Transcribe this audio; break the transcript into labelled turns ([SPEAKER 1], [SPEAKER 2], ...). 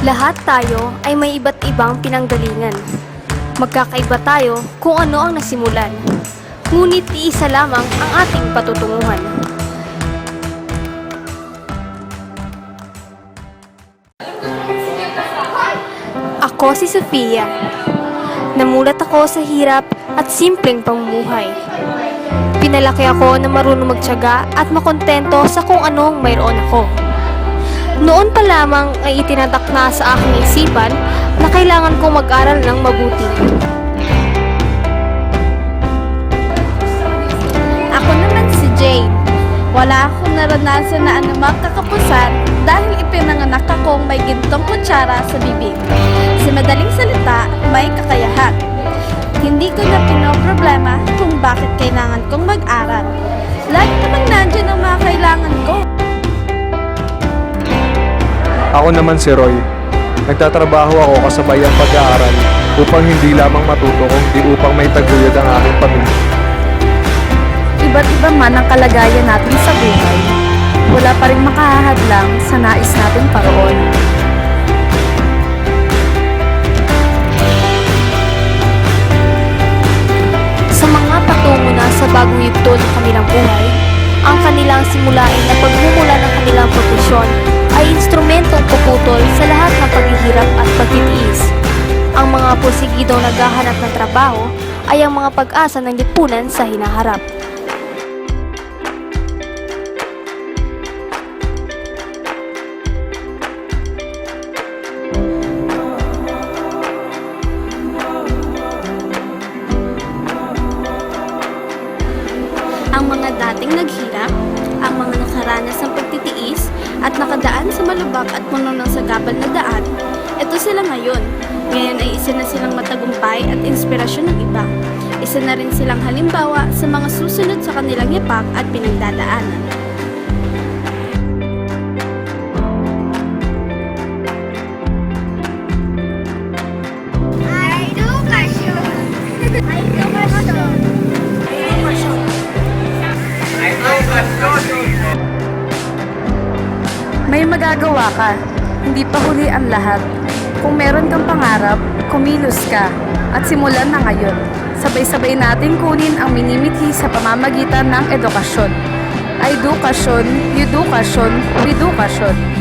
[SPEAKER 1] Lahat tayo ay may iba't ibang pinanggalingan. Magkakaiba tayo kung ano ang nasimulan. Ngunit iisa lamang ang ating patutunguhan. Ako si Sofia. Namulat ako sa hirap at simpleng pamumuhay. Pinalaki ako na marunong magtiyaga at makontento sa kung anong mayroon ako. Noon pa lamang ay itinatak na sa aking isipan na kailangan kong mag-aral ng mabuti.
[SPEAKER 2] Ako naman si Jane. Wala akong naranasan na anumang kakapusan dahil ipinanganak akong may gintong kutsara sa bibig. Sa madaling salita, may kakayahan. Hindi ko na pinoproblema kung bakit kailangan kong mag-aral. Lagi namang nandiyan ang mga kailangan ko.
[SPEAKER 3] Ako naman si Roy. Nagtatrabaho ako kasabay ang pag-aaral upang hindi lamang matuto kundi upang may taguyod ang aking pamilya.
[SPEAKER 2] Iba't iba man ang kalagayan natin sa buhay, wala pa rin makahahadlang sa nais nating paroon.
[SPEAKER 1] Sa mga patungo na sa bagong yugto ng kanilang buhay, ang kanilang simulain na pagmumula ng kanilang propesyon ay instrumentong puputol sa lahat ng paghihirap at pagtitiis. Ang mga porsigidong naghahanap ng trabaho ay ang mga pag-asa ng lipunan sa hinaharap. Ang mga dating naghirap, ang mga nakaranas ng pagtitiis at nakadaan sa malubak at puno ng sagabal na daan, ito sila ngayon. Ngayon ay isa na silang matagumpay at inspirasyon ng iba. Isa na rin silang halimbawa sa mga susunod sa kanilang yapak at pinagdadaanan.
[SPEAKER 2] May magagawa ka, hindi pa huli ang lahat. Kung meron kang pangarap, kumilos ka at simulan na ngayon. Sabay-sabay natin kunin ang minimithi sa pamamagitan ng edukasyon. Edukasyon, edukasyon, edukasyon.